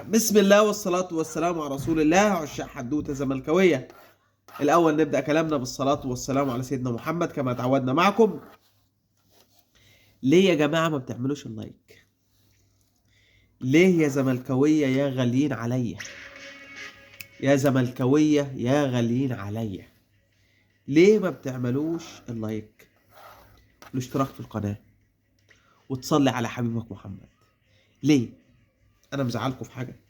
بسم الله والصلاة والسلام على رسول الله. عشاق حدوتة زملكاوية، الأول نبدأ كلامنا بالصلاة والسلام على سيدنا محمد كما تعودنا معكم. ليه يا جماعة ما بتعملوش اللايك؟ ليه يا زملكاوية يا غاليين عليا؟ يا زملكاوية يا غاليين عليا، ليه ما بتعملوش اللايك والاشتراك في القناة وتصلي على حبيبك محمد؟ ليه؟ أنا مزعلكم في حاجة؟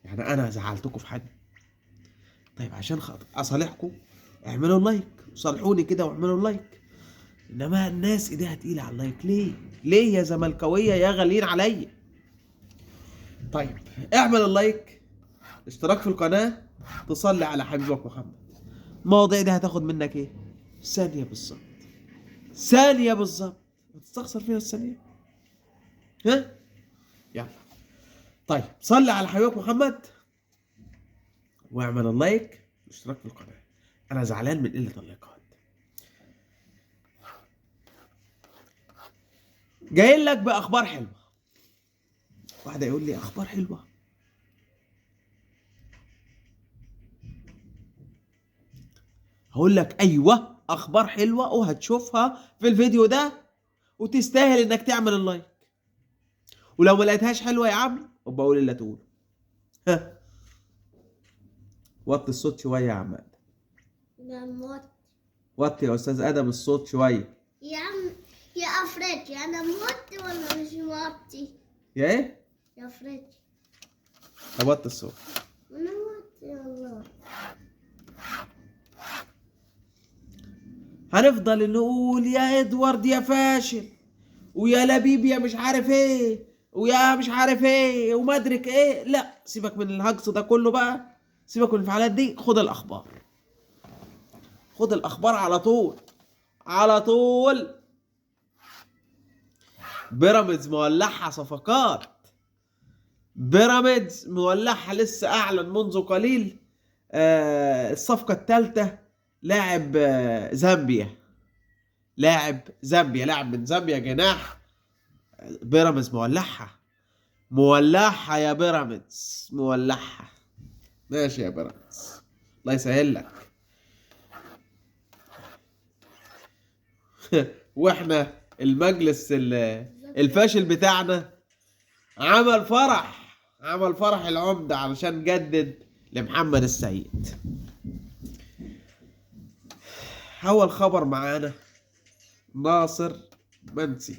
يعني أنا زعلتكم في حاجة؟ طيب عشان خاطر أصالحكم اعملوا اللايك وصالحوني كده واعملوا اللايك. انما الناس ايديها تقيله على اللايك. ليه يا زملكاويه يا غاليين عليا؟ طيب اعمل اللايك، اشتراك في القناه، تصلي على حبيبك محمد. المواضيع دي هتاخد منك ايه؟ ثانيه بالظبط، ثانيه بالظبط، هتستخسر فيها الثانيه؟ ها يلا. طيب صلي على حبيبك محمد واعمل اللايك واشتراك في القناه. انا زعلان من قله اللايكات. جاي لك باخبار حلوه. واحد يقول لي اخبار حلوه؟ هقول لك ايوه اخبار حلوه وهتشوفها في الفيديو ده وتستاهل انك تعمل اللايك. ولو ما لقيتهاش حلوه يا عم وبقول اللي تقوله. ها، وطي الصوت شويه يا عم ادم. لا موت. وطي يا استاذ ادم الصوت شويه. يا عم يا افريقيا، انا موت ولا مش موتي؟ يا ايه؟ يا افريقيا طب وطي الصوت. انا موت والله. هنفضل نقول يا ادوارد يا فاشل ويا لبيب يا مش عارف ايه ويا مش عارف ايه وما ادرك ايه. لا سيبك من الهجص ده كله بقى، سيبك من الانفعالات دي. خد الاخبار، خد الاخبار على طول على طول. بيراميدز مولعها صفقات. بيراميدز مولعها، لسه اعلن منذ قليل الصفقة الثالثة. لاعب زامبيا، لاعب من زامبيا جناح. بيراميدز مولعها، مولعها يا بيراميدز مولعها. ماشي يا بيراميدز، الله يسهل لك. واحنا المجلس الفاشل بتاعنا عمل فرح العمدة علشان جدد لمحمد السيد. أول خبر معانا ناصر منسي،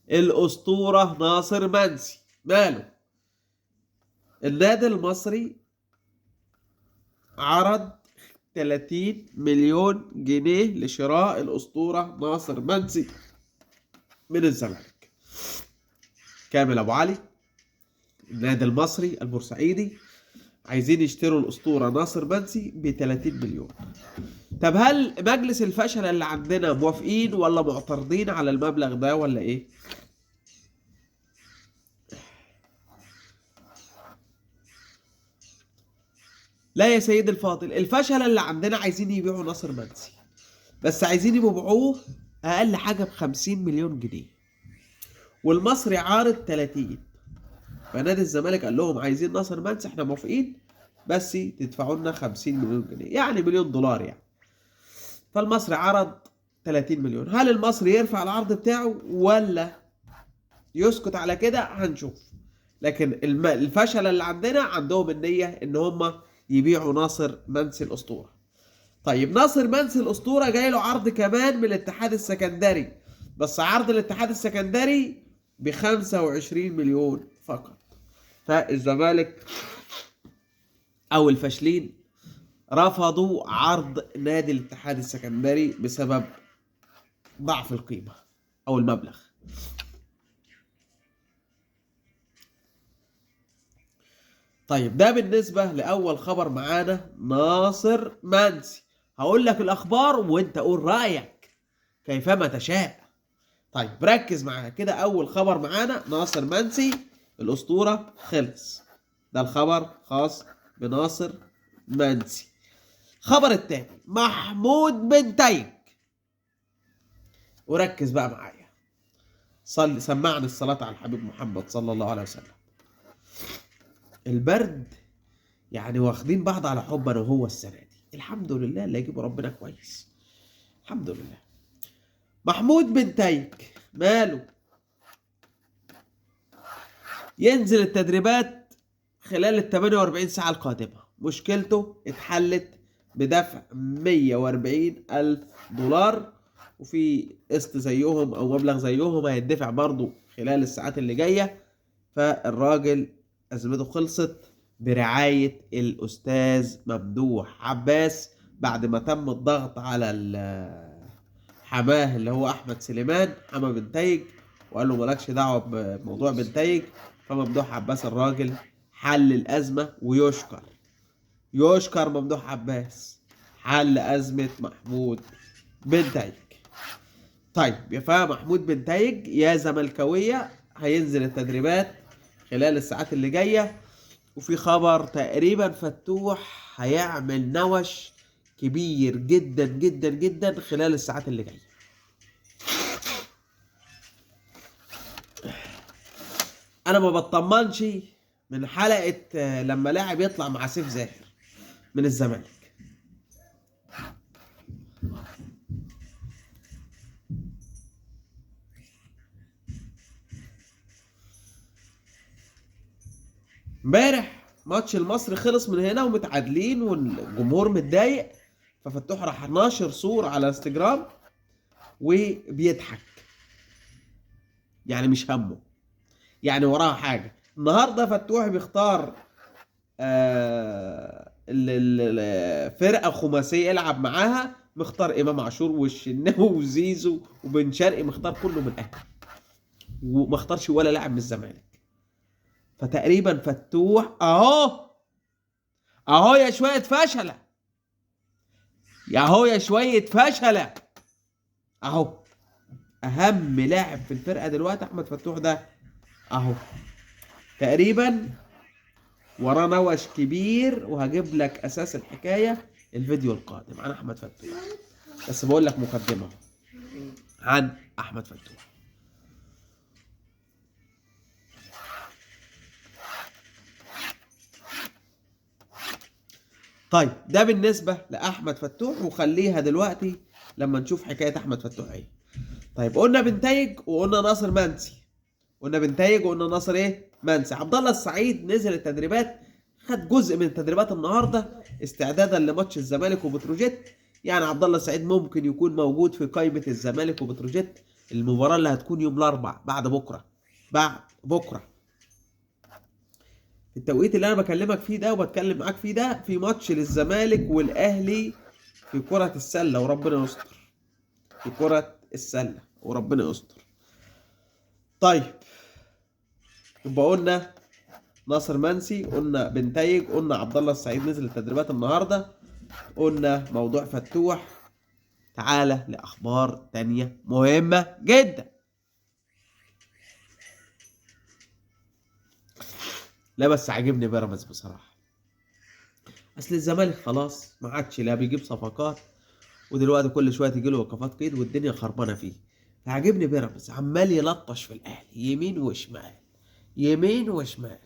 الأسطورة ناصر منسي. ماله؟ النادي المصري عرض 30 مليون جنيه لشراء الأسطورة ناصر منسي من الزمالك. كامل أبو علي، النادي المصري البورسعيدي، عايزين يشتروا الأسطورة ناصر منسي ب 30 مليون. طب هل مجلس الفشل اللي عندنا موافقين ولا معترضين على المبلغ ده ولا ايه؟ لا يا سيد الفاضل، الفشل اللي عندنا عايزين يبيعوا ناصر منسي، بس عايزين يبيعوه اقل حاجة ب50 مليون جنيه، والمصري عارض 30. فنادي الزمالك قال لهم عايزين ناصر منسي احنا موافقين بس تدفعوا لنا 50 مليون جنيه، يعني مليون دولار يعني. فالمصري عرض 30 مليون. هل المصري يرفع العرض بتاعه ولا يسكت على كده؟ هنشوف. لكن الفشل اللي عندهم النية ان هم يبيعوا ناصر منسي الاسطورة. طيب ناصر منسي الاسطورة جاي له عرض كمان من الاتحاد السكندري، بس عرض الاتحاد السكندري ب 25 مليون فقط. فالزمالك او الفاشلين رفضوا عرض نادي الاتحاد السكندري بسبب ضعف القيمة او المبلغ. طيب ده بالنسبة لأول خبر معانا ناصر منسي. هقول لك الأخبار وأنت قول رأيك كيفما تشاء. طيب ركز معايا كده. أول خبر معانا ناصر منسي الأسطورة خلص، ده الخبر خاص بناصر منسي. خبر التاني محمود بن تايج، وركز بقى معايا. سمعني الصلاة على الحبيب محمد صلى الله عليه وسلم. البرد يعني واخدين بعض على حب انا وهو السنة دي، الحمد لله اللي يجيبه ربنا كويس، الحمد لله. محمود بنتايك ماله؟ ينزل التدريبات خلال ال 48 ساعة القادمة، مشكلته اتحلت بدفع 140,000 دولار، وفي قسط زيهم او مبلغ زيهم هيدفع برضه خلال الساعات اللي جاية. فالراجل ازمته خلصت برعاية الاستاذ ممدوح عباس، بعد ما تم الضغط على حماه اللي هو احمد سليمان حما بنتايج، وقال له مالكش دعوه بموضوع بنتايج. فممدوح عباس الراجل حل الازمه، ويشكر ممدوح عباس، حل ازمه محمود بنتايج. طيب يا محمود بنتايج يا زملكاويه هينزل التدريبات خلال الساعات اللي جايه، وفي خبر تقريبا فتوح هيعمل نوش كبير جدا جدا جدا خلال الساعات اللي جايه. انا ما بطمنش من حلقة لما لاعب يطلع مع سيف زاهر من الزمالك. امبارح ماتش المصري خلص من هنا ومتعادلين والجمهور متضايق، ففتوح راح ناشر صورة على انستجرام وبيضحك، يعني مش همه، يعني وراه حاجة. النهارده فتوح بيختار فرقة خماسية يلعب معاها، مختار امام عاشور والشناوي وزيزو وبن شرقي، مختار كله من الاهلي وما اختارش ولا لاعب من الزمالك. فتقريبا فتوح اهو يا شوية فشلة، يا شوية فشلة. اهو اهم لاعب في الفرقة دلوقتي احمد فتوح ده، اهو تقريبا وراه نوش كبير، وهجيب لك اساس الحكاية الفيديو القادم عن احمد فتوح. بس بقول لك مقدمة عن احمد فتوح. طيب ده بالنسبة لأحمد فتوح، وخليها دلوقتي لما نشوف حكاية أحمد فتوح إيه. طيب قلنا بنتايج وقلنا ناصر منسي، قلنا بنتايج وقلنا ناصر إيه؟ منسي. عبد الله السعيد نزل التدريبات، خد جزء من التدريبات النهارده استعدادا لماتش الزمالك وبتروجيت. يعني عبد الله السعيد ممكن يكون موجود في قائمة الزمالك وبتروجيت، المباراة اللي هتكون يوم الأربعاء بعد بكرة. التوقيت اللي انا بكلمك فيه ده وبتكلم معاك فيه ده في ماتش للزمالك والاهلي في كرة السلة، وربنا يستر في كرة السلة وربنا يستر. طيب يبقى قلنا ناصر منسي، قلنا بنتايج، قلنا عبد الله السعيد نزل التدريبات النهارده، قلنا موضوع فتوح. تعالى لاخبار تانية مهمة جدا. لا بس عاجبني بيراميدز بصراحة، اصل الزمالك خلاص ما عادش لا بيجيب صفقات، ودلوقتي كل شويه تيجي له وقفات قيد والدنيا خربانه فيه. فعجبني بيراميدز عمال يلطش في الاهلي يمين وشمال، يمين وشمال،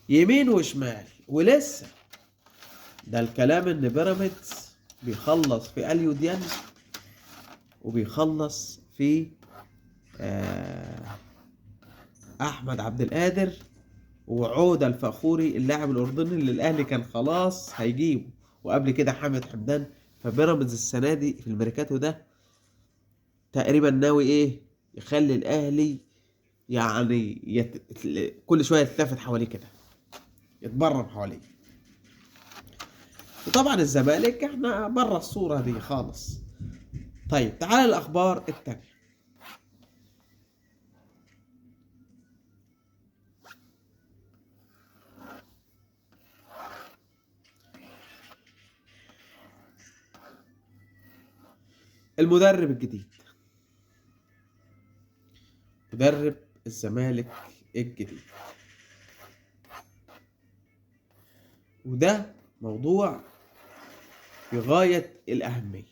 يمين وشمال. ولسه ده الكلام ان بيراميدز بيخلص في اليو ديانج وبيخلص في احمد عبد القادر وعودة الفخوري اللاعب الاردني اللي الاهلي كان خلاص هيجيبه، وقبل كده حامد حمدان. فبيراميدز السنه دي في الميركاتو ده تقريبا ناوي ايه؟ يخلي الاهلي يعني كل شويه يتلفت حواليه كده، يتبرم حواليه. وطبعا الزمالك احنا بره الصوره دي خالص. طيب تعال الاخبار التانية. المدرب الجديد، مدرب الزمالك الجديد، وده موضوع في غاية الأهمية.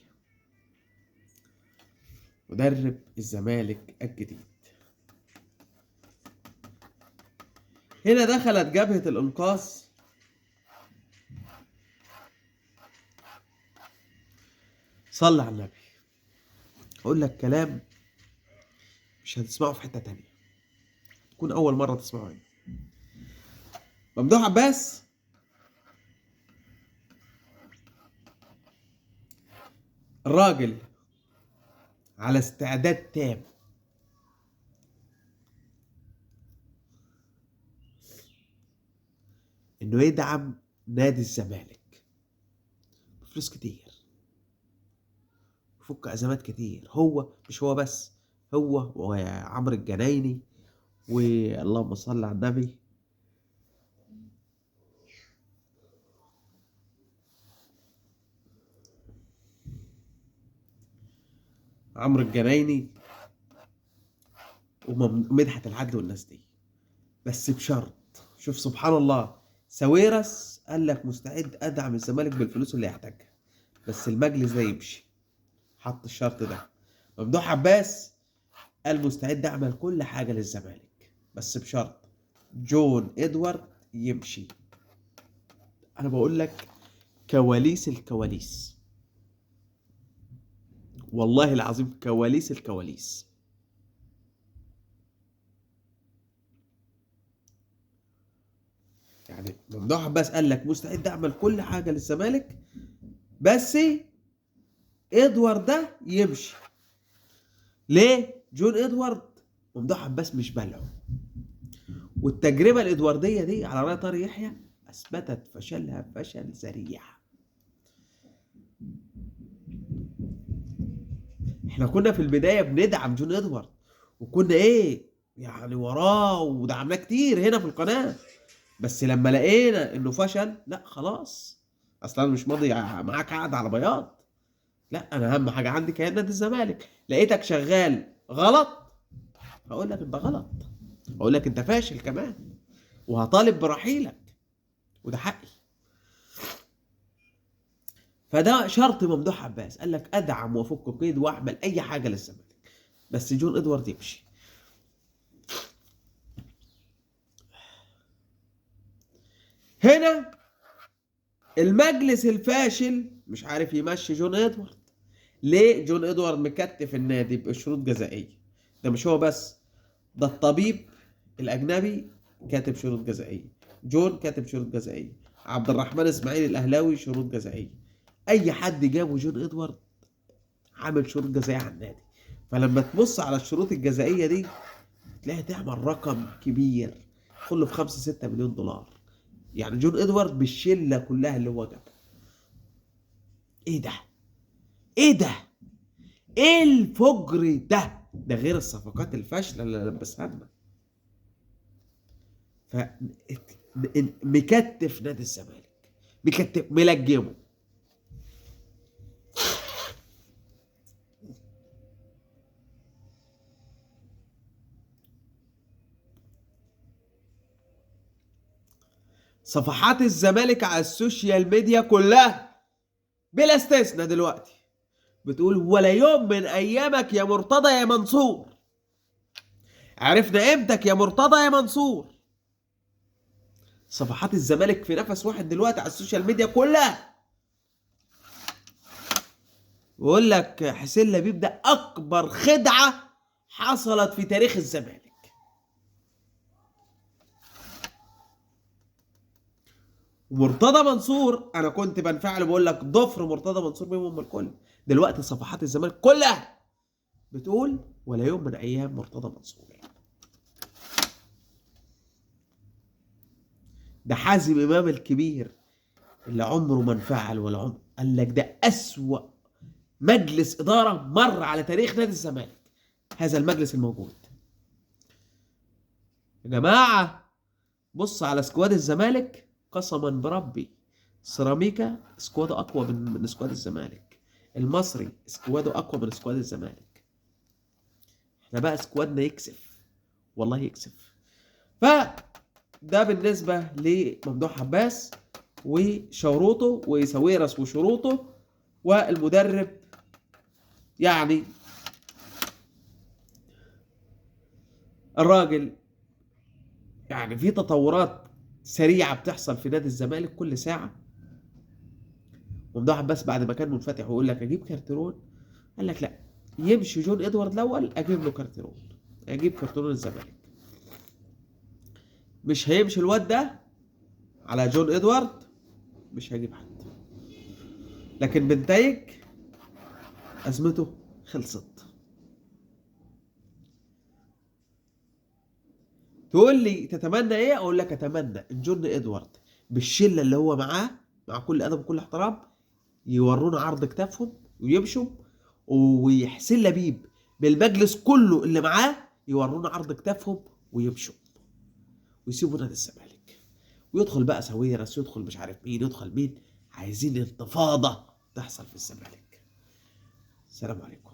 مدرب الزمالك الجديد هنا دخلت جبهة الإنقاذ صلى على النبي. أقول لك كلام مش هتسمعه في حتة تانية، تكون أول مرة تسمعه هنا. ممدوح عباس الراجل على استعداد تام إنه يدعم نادي الزمالك بفلوس كتير، يفك أزمات كتير. هو مش هو بس، هو وعمرو الجنايني واللهم صل على النبي عمرو الجنايني ومدحت العدل والناس دي، بس بشرط. شوف سبحان الله، ساويرس قال لك مستعد ادعم الزمالك بالفلوس اللي يحتاجها، بس المجلس ده يمشي، حط الشرط ده. ممدوح عباس قال مستعد اعمل كل حاجه للزمالك بس بشرط جون ادوارد يمشي. انا بقول لك كواليس الكواليس، والله العظيم كواليس الكواليس. يعني ممدوح عباس قال لك مستعد اعمل كل حاجه للزمالك بس ادوارد ده يمشي. ليه؟ جون ادوارد ممدوح عباس مش بلعه، والتجربه الادوارديه دي على راي طارق يحيى اثبتت فشلها فشل ذريع. احنا كنا في البدايه بندعم جون ادوارد، وكنا يعني وراه ودعمناه كتير هنا في القناه، بس لما لقينا انه فشل لا خلاص، اصلا مش ماضي معاك عقد على بياض. لا، انا اهم حاجه عندي كيان نادي الزمالك. لقيتك شغال غلط هقول لك انت غلط، هقول لك انت فاشل كمان، وهطالب برحيلك، وده حقي. فده شرط ممدوح عباس، قال لك ادعم وافك قيد واعمل اي حاجه للزمالك بس جون ادوارد يمشي. هنا المجلس الفاشل مش عارف يمشي جون ادوارد. ليه؟ جون ادوارد مكتف النادي بشروط جزائيه. ده مش هو بس، ده الطبيب الاجنبي كاتب شروط جزائيه، جون كاتب شروط جزائيه، عبد الرحمن اسماعيل الاهلاوي شروط جزائيه، اي حد جابه جون ادوارد عامل شروط جزائيه على النادي. فلما تبص على الشروط الجزائيه دي تلاقي تعمل رقم كبير كله في 5-6 مليون دولار. يعني جون ادوارد بالشله كلها اللي هو جابها. ايه ده؟ ايه ده؟ ايه الفجر ده؟ ده غير الصفقات الفاشله اللي لبسها لنا. ف مكتف نادي الزمالك، مكتف ملجمه. صفحات الزمالك على السوشيال ميديا كلها بلا استثناء دلوقتي بتقول ولا يوم من ايامك يا مرتضى يا منصور. عرفنا قيمتك يا مرتضى يا منصور. صفحات الزمالك في نفس واحد دلوقتي على السوشيال ميديا كلها ويقول لك حسين لبيب ده اكبر خدعه حصلت في تاريخ الزمالك. ومرتضى منصور انا كنت بنفعل بقول لك ضفر مرتضى منصور بيهم الكل. دلوقتي صفحات الزمالك كلها بتقول ولا يوم من ايام مرتضى منصور. ده حازم امام الكبير اللي عمره ما انفعل ولا عمره، قال لك ده اسوأ مجلس اداره مر على تاريخ نادي الزمالك هذا المجلس الموجود. يا جماعه بص على سكواد الزمالك، قسما بربي سيراميكا سكواده اقوى من سكواد الزمالك، المصري سكواده اقوى من سكواد الزمالك. احنا بقى سكوادنا يكسف، والله يكسف. فده بالنسبه لممدوح عباس وشروطه وساويرس وشروطه والمدرب. يعني الراجل يعني في تطورات سريعه بتحصل في نادي الزمالك كل ساعه. ممدوح عباس بعد ما كان منفتح ويقول لك اجيب كارتيرون، قال لك لا، يمشي جون ادوارد الاول اجيب له كارتيرون، اجيب كارتيرون الزمالك. مش هيمشي الواد ده على جون ادوارد، مش هجيب حد. لكن بنتايج ازمته خلصت. تقول لي تتمنى ايه؟ اقول لك اتمنى ان جون ادوارد بالشله اللي هو معاه، مع كل ادب وكل احترام، يورونا عرض كتافهم ويمشوا، وحسين لبيب بالمجلس كله اللي معاه يورونا عرض كتافهم ويمشوا، ويسيبوا نادي الزمالك، ويدخل بقى ساويرس، يدخل مش عارف مين، يدخل مين. عايزين انتفاضه تحصل في الزمالك. السلام عليكم.